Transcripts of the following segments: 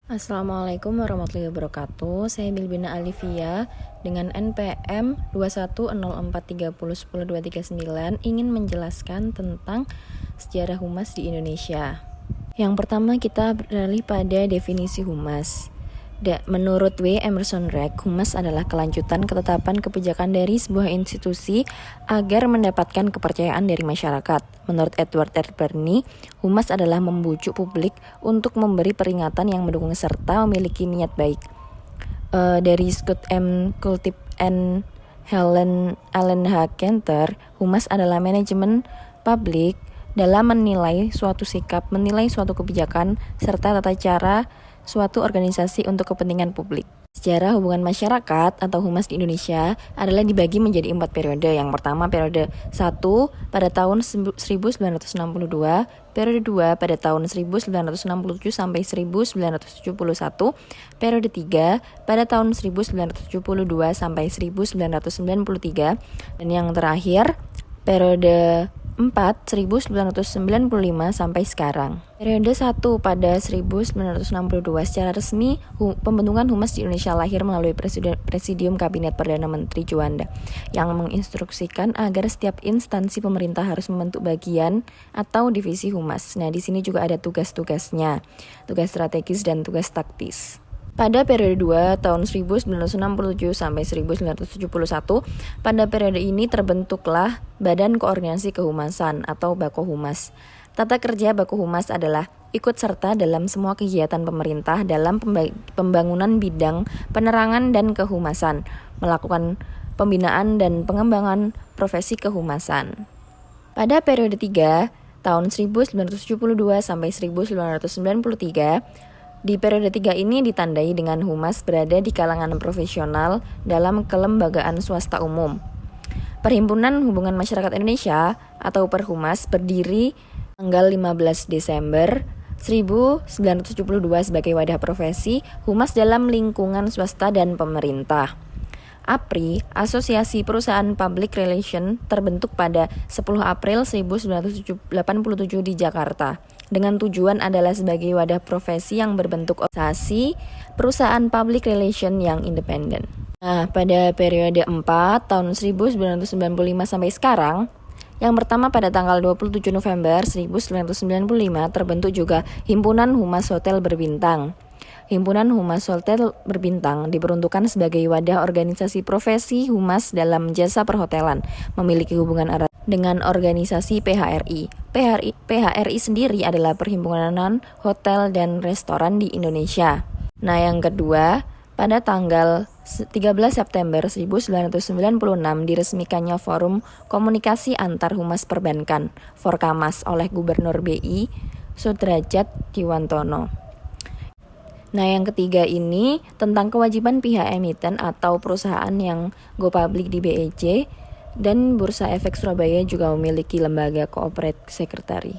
Assalamualaikum warahmatullahi wabarakatuh. Saya Bilbina Alivia dengan NPM 2104301029 ingin menjelaskan tentang sejarah humas di Indonesia. Yang pertama kita beralih pada definisi humas. Menurut W. Emerson Reck, humas adalah kelanjutan ketetapan kebijakan dari sebuah institusi agar mendapatkan kepercayaan dari masyarakat. Menurut Edward R. Bernie, humas adalah membujuk publik untuk memberi peringatan yang mendukung serta memiliki niat baik. Dari Scott M. Kultip and Allen H. Kenter, humas adalah manajemen publik dalam menilai suatu sikap, menilai suatu kebijakan, serta tata cara suatu organisasi untuk kepentingan publik. Sejarah hubungan masyarakat atau humas di Indonesia adalah dibagi menjadi 4 periode. Yang pertama periode 1 pada tahun 1962, periode 2 pada tahun 1967 sampai 1971, periode 3 pada tahun 1972 sampai 1993, dan yang terakhir periode 4, 1995 sampai sekarang. Periode 1 pada 1962 secara resmi pembentukan humas di Indonesia lahir melalui Presidium Kabinet Perdana Menteri Juanda yang menginstruksikan agar setiap instansi pemerintah harus membentuk bagian atau divisi humas. Nah, di sini juga ada tugas-tugasnya, tugas strategis dan tugas taktis. Pada periode 2 tahun 1967 sampai 1971, pada periode ini terbentuklah Badan Koordinasi Kehumasan atau Bakohumas. Tata kerja Bakohumas adalah ikut serta dalam semua kegiatan pemerintah dalam pembangunan bidang penerangan dan kehumasan, melakukan pembinaan dan pengembangan profesi kehumasan. Pada periode 3 tahun 1972 sampai 1993, di periode 3 ini ditandai dengan humas berada di kalangan profesional dalam kelembagaan swasta umum. Perhimpunan Hubungan Masyarakat Indonesia atau Perhumas berdiri tanggal 15 Desember 1972 sebagai wadah profesi humas dalam lingkungan swasta dan pemerintah. APRI, Asosiasi Perusahaan Public Relation, terbentuk pada 10 April 1987 di Jakarta, dengan tujuan adalah sebagai wadah profesi yang berbentuk organisasi perusahaan public relation yang independen. Nah, pada periode 4 tahun 1995 sampai sekarang, yang pertama pada tanggal 27 November 1995 terbentuk juga Himpunan Humas Hotel Berbintang. Himpunan Humas Hotel Berbintang diperuntukkan sebagai wadah organisasi profesi humas dalam jasa perhotelan, memiliki hubungan erat dengan organisasi PHRI. PHRI sendiri adalah Perhimpunan Hotel dan Restoran di Indonesia. Nah, yang kedua, pada tanggal 13 September 1996 diresmikannya Forum Komunikasi Antar Humas Perbankan, Forkamas, oleh Gubernur BI Sudrajat Diwantono. Nah, yang ketiga ini tentang kewajiban pihak emiten atau perusahaan yang go public di BEJ, dan Bursa Efek Surabaya juga memiliki lembaga corporate secretary.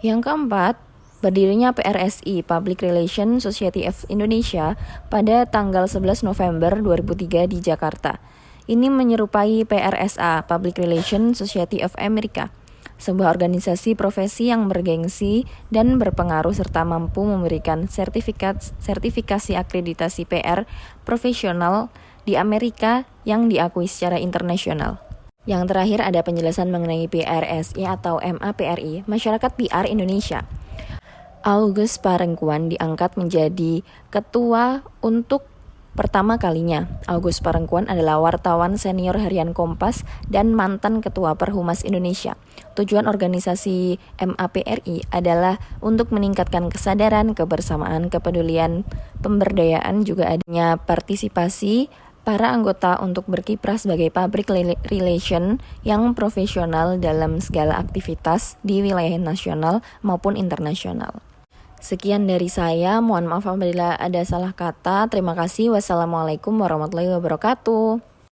Yang keempat, berdirinya PRSI, Public Relations Society of Indonesia, pada tanggal 11 November 2003 di Jakarta. Ini menyerupai PRSA, Public Relations Society of America, sebuah organisasi profesi yang bergengsi dan berpengaruh serta mampu memberikan sertifikasi akreditasi PR profesional di Amerika yang diakui secara internasional. Yang terakhir ada penjelasan mengenai PRSI atau MAPRI, Masyarakat PR Indonesia. August Parengkuan diangkat menjadi ketua untuk pertama kalinya. August Parengkuan adalah wartawan senior harian Kompas dan mantan ketua Perhumas Indonesia. Tujuan organisasi MAPRI adalah untuk meningkatkan kesadaran, kebersamaan, kepedulian, pemberdayaan, juga adanya partisipasi para anggota untuk berkiprah sebagai public relation yang profesional dalam segala aktivitas di wilayah nasional maupun internasional. Sekian dari saya, mohon maaf apabila ada salah kata. Terima kasih. Wassalamualaikum warahmatullahi wabarakatuh.